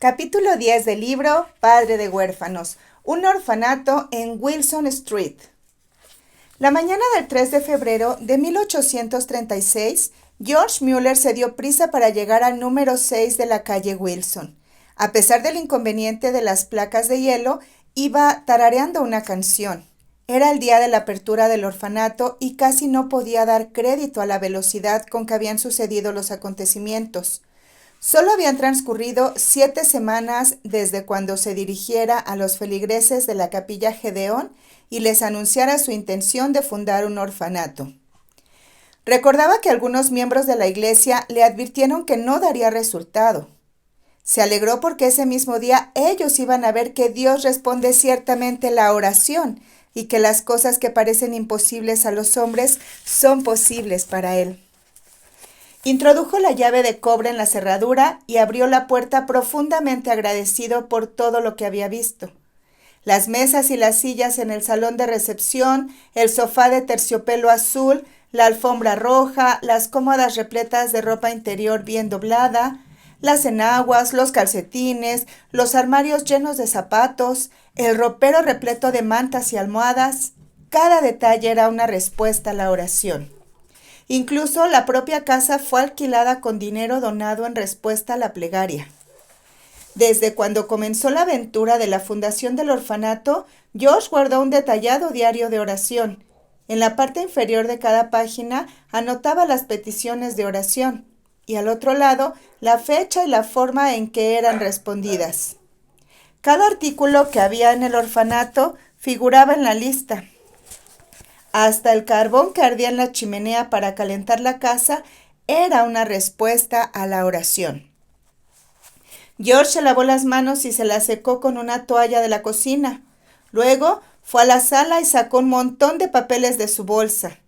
Capítulo 10 del libro Padre de huérfanos, un orfanato en Wilson Street. La mañana del 3 de febrero de 1836, George Mueller se dio prisa para llegar al número 6 de la calle Wilson. A pesar del inconveniente de las placas de hielo, iba tarareando una canción. Era el día de la apertura del orfanato y casi no podía dar crédito a la velocidad con que habían sucedido los acontecimientos. Solo habían transcurrido 7 semanas desde cuando se dirigiera a los feligreses de la capilla Gedeón y les anunciara su intención de fundar un orfanato. Recordaba que algunos miembros de la iglesia le advirtieron que no daría resultado. Se alegró porque ese mismo día ellos iban a ver que Dios responde ciertamente la oración y que las cosas que parecen imposibles a los hombres son posibles para Él. Introdujo la llave de cobre en la cerradura y abrió la puerta profundamente agradecido por todo lo que había visto. Las mesas y las sillas en el salón de recepción, el sofá de terciopelo azul, la alfombra roja, las cómodas repletas de ropa interior bien doblada, las enaguas, los calcetines, los armarios llenos de zapatos, el ropero repleto de mantas y almohadas. Cada detalle era una respuesta a la oración. Incluso la propia casa fue alquilada con dinero donado en respuesta a la plegaria. Desde cuando comenzó la aventura de la fundación del orfanato, George guardó un detallado diario de oración. En la parte inferior de cada página anotaba las peticiones de oración y al otro lado la fecha y la forma en que eran respondidas. Cada artículo que había en el orfanato figuraba en la lista. Hasta el carbón que ardía en la chimenea para calentar la casa era una respuesta a la oración. George se lavó las manos y se las secó con una toalla de la cocina. Luego fue a la sala y sacó un montón de papeles de su bolsa.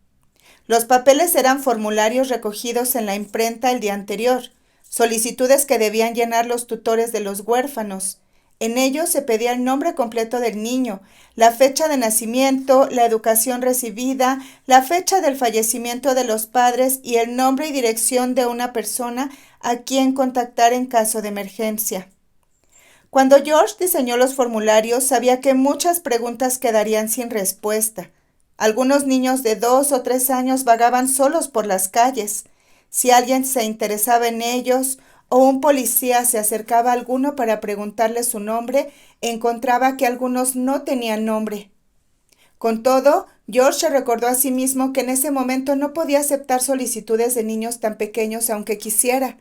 Los papeles eran formularios recogidos en la imprenta el día anterior, solicitudes que debían llenar los tutores de los huérfanos. En ellos se pedía el nombre completo del niño, la fecha de nacimiento, la educación recibida, la fecha del fallecimiento de los padres y el nombre y dirección de una persona a quien contactar en caso de emergencia. Cuando George diseñó los formularios, sabía que muchas preguntas quedarían sin respuesta. Algunos niños de 2 o 3 años vagaban solos por las calles. Si alguien se interesaba en ellos, o un policía se acercaba a alguno para preguntarle su nombre, encontraba que algunos no tenían nombre. Con todo, George se recordó a sí mismo que en ese momento no podía aceptar solicitudes de niños tan pequeños aunque quisiera.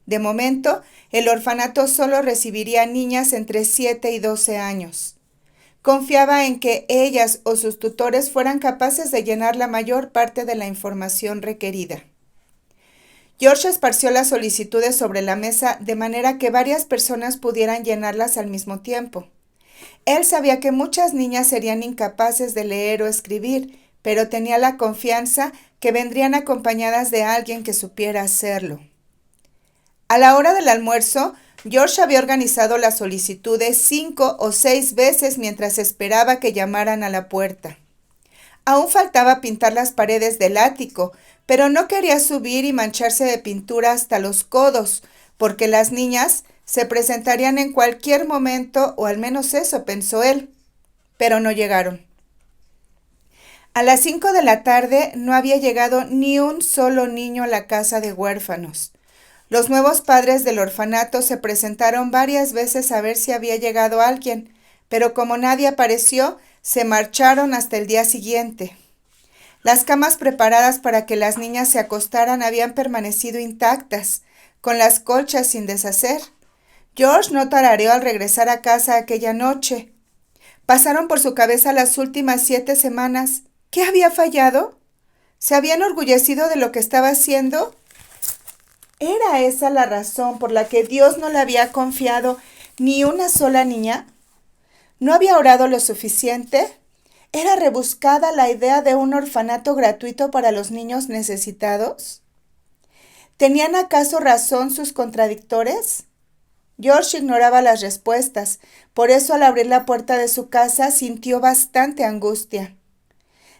De momento, el orfanato solo recibiría niñas entre 7 y 12 años. Confiaba en que ellas o sus tutores fueran capaces de llenar la mayor parte de la información requerida. George esparció las solicitudes sobre la mesa de manera que varias personas pudieran llenarlas al mismo tiempo. Él sabía que muchas niñas serían incapaces de leer o escribir, pero tenía la confianza que vendrían acompañadas de alguien que supiera hacerlo. A la hora del almuerzo, George había organizado las solicitudes 5 o 6 veces mientras esperaba que llamaran a la puerta. Aún faltaba pintar las paredes del ático, pero no quería subir y mancharse de pintura hasta los codos, porque las niñas se presentarían en cualquier momento, o al menos eso pensó él. Pero no llegaron. A las 5 de la tarde no había llegado ni un solo niño a la casa de huérfanos. Los nuevos padres del orfanato se presentaron varias veces a ver si había llegado alguien, pero como nadie apareció, se marcharon hasta el día siguiente. Las camas preparadas para que las niñas se acostaran habían permanecido intactas, con las colchas sin deshacer. George no tarareó al regresar a casa aquella noche. Pasaron por su cabeza las últimas 7 semanas. ¿Qué había fallado? ¿Se había enorgullecido de lo que estaba haciendo? ¿Era esa la razón por la que Dios no le había confiado ni una sola niña? ¿No había orado lo suficiente? ¿Era rebuscada la idea de un orfanato gratuito para los niños necesitados? ¿Tenían acaso razón sus contradictores? George ignoraba las respuestas, por eso al abrir la puerta de su casa sintió bastante angustia.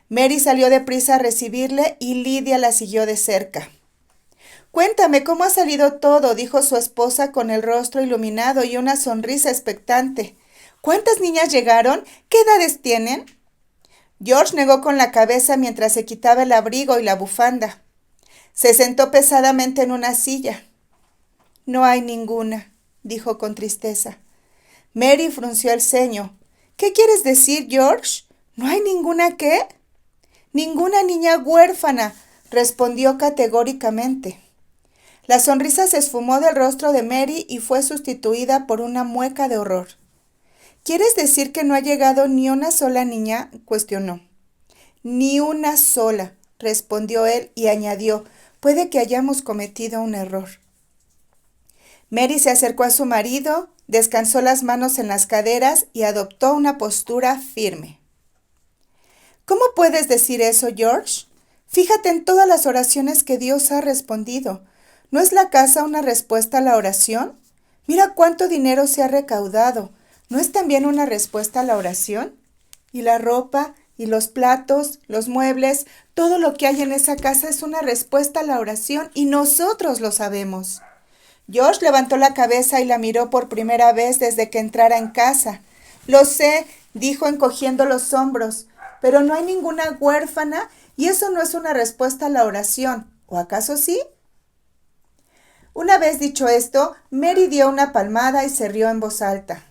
Mary salió deprisa a recibirle y Lydia la siguió de cerca. Cuéntame cómo ha salido todo, dijo su esposa con el rostro iluminado y una sonrisa expectante. ¿Cuántas niñas llegaron? ¿Qué edades tienen? George negó con la cabeza mientras se quitaba el abrigo y la bufanda. Se sentó pesadamente en una silla. No hay ninguna, dijo con tristeza. Mary frunció el ceño. ¿Qué quieres decir, George? ¿No hay ninguna qué? Ninguna niña huérfana, respondió categóricamente. La sonrisa se esfumó del rostro de Mary y fue sustituida por una mueca de horror. ¿Quieres decir que no ha llegado ni una sola niña? Cuestionó. Ni una sola, respondió él y añadió, puede que hayamos cometido un error. Mary se acercó a su marido, descansó las manos en las caderas y adoptó una postura firme. ¿Cómo puedes decir eso, George? Fíjate en todas las oraciones que Dios ha respondido. ¿No es la casa una respuesta a la oración? Mira cuánto dinero se ha recaudado. ¿No es también una respuesta a la oración? Y la ropa, y los platos, los muebles, todo lo que hay en esa casa es una respuesta a la oración y nosotros lo sabemos. George levantó la cabeza y la miró por primera vez desde que entrara en casa. Lo sé, dijo encogiendo los hombros, pero no hay ninguna huérfana y eso no es una respuesta a la oración. ¿O acaso sí? Una vez dicho esto, Mary dio una palmada y se rió en voz alta.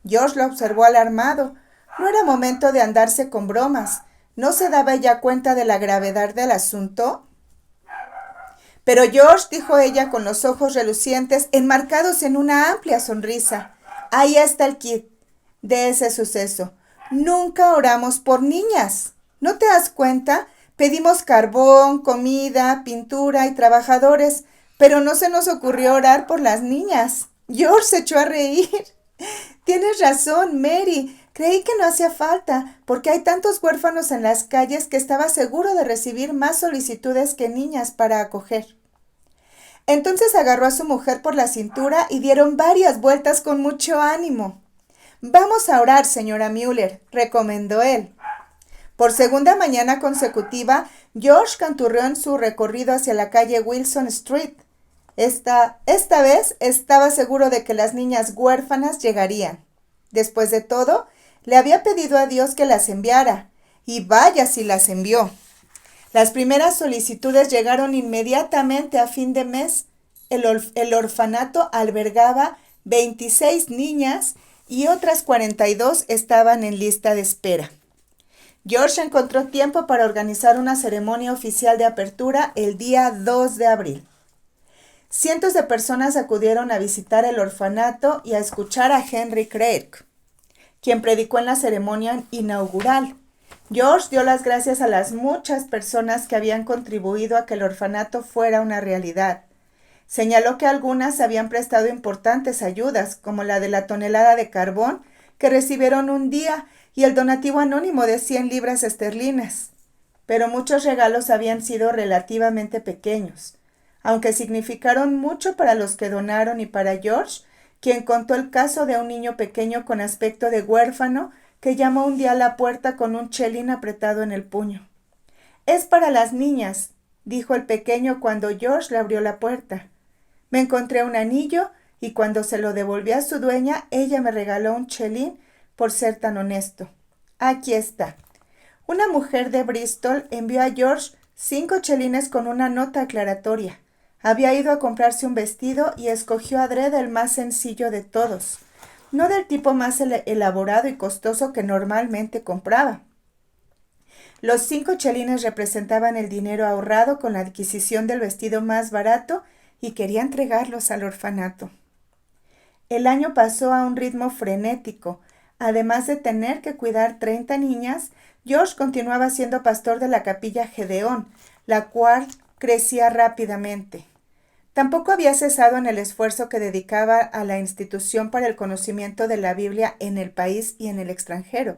George lo observó alarmado. No era momento de andarse con bromas. ¿No se daba ella cuenta de la gravedad del asunto? Pero George, dijo ella con los ojos relucientes, enmarcados en una amplia sonrisa. Ahí está el kit de ese suceso. Nunca oramos por niñas. ¿No te das cuenta? Pedimos carbón, comida, pintura y trabajadores, pero no se nos ocurrió orar por las niñas. George se echó a reír. Tienes razón, Mary. Creí que no hacía falta, porque hay tantos huérfanos en las calles que estaba seguro de recibir más solicitudes que niñas para acoger. Entonces agarró a su mujer por la cintura y dieron varias vueltas con mucho ánimo. Vamos a orar, señora Müller, recomendó él. Por segunda mañana consecutiva, George canturreó en su recorrido hacia la calle Wilson Street. Esta vez estaba seguro de que las niñas huérfanas llegarían. Después de todo, le había pedido a Dios que las enviara, y vaya si las envió. Las primeras solicitudes llegaron inmediatamente a fin de mes. El orfanato albergaba 26 niñas y otras 42 estaban en lista de espera. George encontró tiempo para organizar una ceremonia oficial de apertura el día 2 de abril. Cientos de personas acudieron a visitar el orfanato y a escuchar a Henry Craig, quien predicó en la ceremonia inaugural. George dio las gracias a las muchas personas que habían contribuido a que el orfanato fuera una realidad. Señaló que algunas habían prestado importantes ayudas, como la de la tonelada de carbón que recibieron un día y el donativo anónimo de 100 libras esterlinas. Pero muchos regalos habían sido relativamente pequeños, aunque significaron mucho para los que donaron y para George, quien contó el caso de un niño pequeño con aspecto de huérfano que llamó un día a la puerta con un chelín apretado en el puño. «Es para las niñas», dijo el pequeño cuando George le abrió la puerta. «Me encontré un anillo y cuando se lo devolví a su dueña, ella me regaló un chelín por ser tan honesto. Aquí está». Una mujer de Bristol envió a George 5 chelines con una nota aclaratoria. Había ido a comprarse un vestido y escogió adrede el más sencillo de todos, no del tipo más elaborado y costoso que normalmente compraba. Los 5 chelines representaban el dinero ahorrado con la adquisición del vestido más barato y quería entregarlos al orfanato. El año pasó a un ritmo frenético. Además de tener que cuidar 30 niñas, George continuaba siendo pastor de la capilla Gedeón, la cual crecía rápidamente. Tampoco había cesado en el esfuerzo que dedicaba a la institución para el conocimiento de la Biblia en el país y en el extranjero.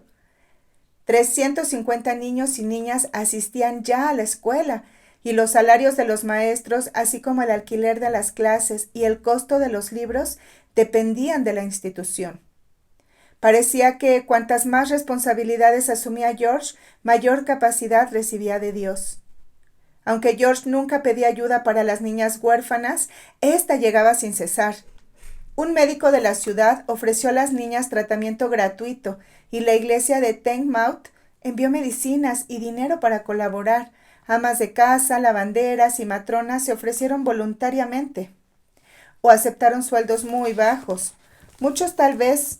350 niños y niñas asistían ya a la escuela, y los salarios de los maestros, así como el alquiler de las clases y el costo de los libros, dependían de la institución. Parecía que cuantas más responsabilidades asumía George, mayor capacidad recibía de Dios. Aunque George nunca pedía ayuda para las niñas huérfanas, ésta llegaba sin cesar. Un médico de la ciudad ofreció a las niñas tratamiento gratuito y la iglesia de Teignmouth envió medicinas y dinero para colaborar. Amas de casa, lavanderas y matronas se ofrecieron voluntariamente o aceptaron sueldos muy bajos. Muchos tal vez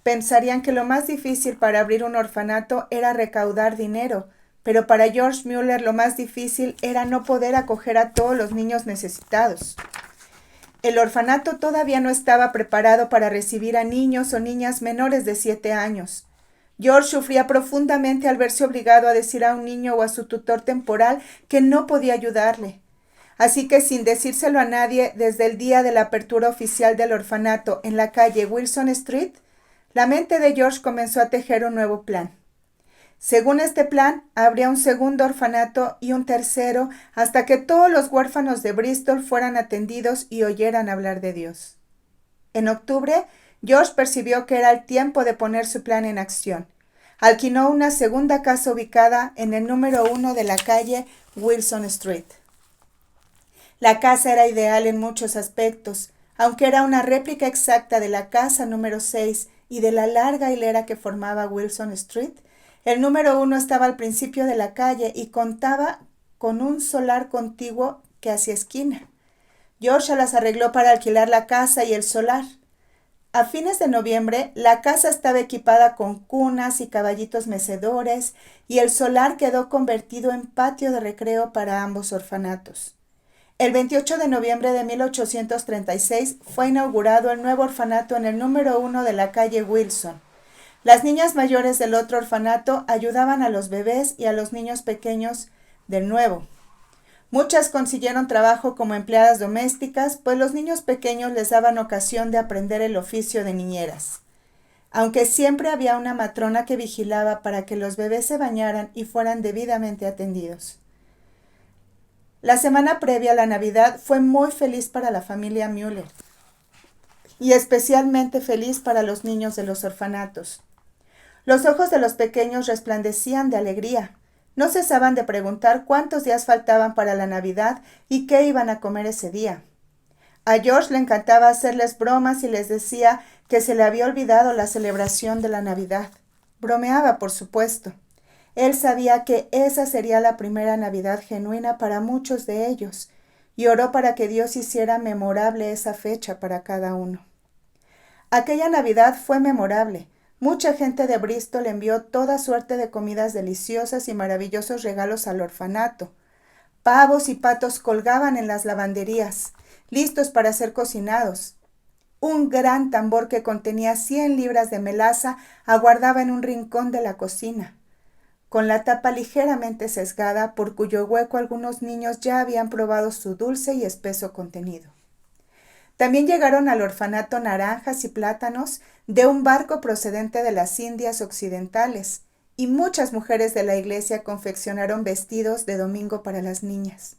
pensarían que lo más difícil para abrir un orfanato era recaudar dinero, pero para George Mueller lo más difícil era no poder acoger a todos los niños necesitados. El orfanato todavía no estaba preparado para recibir a niños o niñas menores de 7 años. George sufría profundamente al verse obligado a decir a un niño o a su tutor temporal que no podía ayudarle. Así que sin decírselo a nadie, desde el día de la apertura oficial del orfanato en la calle Wilson Street, la mente de George comenzó a tejer un nuevo plan. Según este plan, habría un segundo orfanato y un tercero hasta que todos los huérfanos de Bristol fueran atendidos y oyeran hablar de Dios. En octubre, George percibió que era el tiempo de poner su plan en acción. Alquiló una segunda casa ubicada en el número 1 de la calle Wilson Street. La casa era ideal en muchos aspectos, aunque era una réplica exacta de la casa número 6 y de la larga hilera que formaba Wilson Street. El número 1 estaba al principio de la calle y contaba con un solar contiguo que hacía esquina. George las arregló para alquilar la casa y el solar. A fines de noviembre, la casa estaba equipada con cunas y caballitos mecedores y el solar quedó convertido en patio de recreo para ambos orfanatos. El 28 de noviembre de 1836 fue inaugurado el nuevo orfanato en el número 1 de la calle Wilson. Las niñas mayores del otro orfanato ayudaban a los bebés y a los niños pequeños del nuevo. Muchas consiguieron trabajo como empleadas domésticas, pues los niños pequeños les daban ocasión de aprender el oficio de niñeras. Aunque siempre había una matrona que vigilaba para que los bebés se bañaran y fueran debidamente atendidos. La semana previa a la Navidad fue muy feliz para la familia Mueller y especialmente feliz para los niños de los orfanatos. Los ojos de los pequeños resplandecían de alegría. No cesaban de preguntar cuántos días faltaban para la Navidad y qué iban a comer ese día. A George le encantaba hacerles bromas y les decía que se le había olvidado la celebración de la Navidad. Bromeaba, por supuesto. Él sabía que esa sería la primera Navidad genuina para muchos de ellos y oró para que Dios hiciera memorable esa fecha para cada uno. Aquella Navidad fue memorable. Mucha gente de Bristol envió toda suerte de comidas deliciosas y maravillosos regalos al orfanato. Pavos y patos colgaban en las lavanderías, listos para ser cocinados. Un gran tambor que contenía 100 libras de melaza aguardaba en un rincón de la cocina, con la tapa ligeramente sesgada, por cuyo hueco algunos niños ya habían probado su dulce y espeso contenido. También llegaron al orfanato naranjas y plátanos de un barco procedente de las Indias Occidentales, y muchas mujeres de la iglesia confeccionaron vestidos de domingo para las niñas.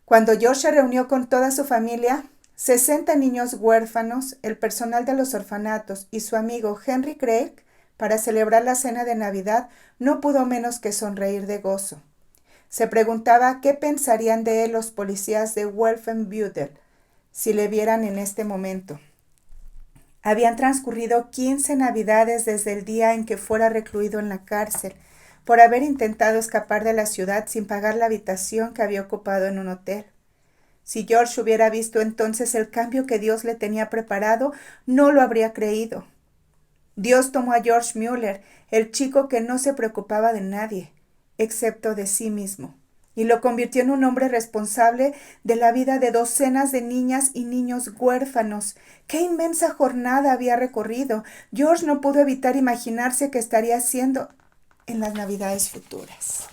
Cuando George se reunió con toda su familia, 60 niños huérfanos, el personal de los orfanatos y su amigo Henry Craig, para celebrar la cena de Navidad, no pudo menos que sonreír de gozo. Se preguntaba qué pensarían de él los policías de Wolfenbüttel si le vieran en este momento. Habían transcurrido 15 Navidades desde el día en que fuera recluido en la cárcel, por haber intentado escapar de la ciudad sin pagar la habitación que había ocupado en un hotel. Si George hubiera visto entonces el cambio que Dios le tenía preparado, no lo habría creído. Dios tomó a George Mueller, el chico que no se preocupaba de nadie, excepto de sí mismo, y lo convirtió en un hombre responsable de la vida de docenas de niñas y niños huérfanos. ¡Qué inmensa jornada había recorrido! George no pudo evitar imaginarse qué estaría haciendo en las Navidades futuras.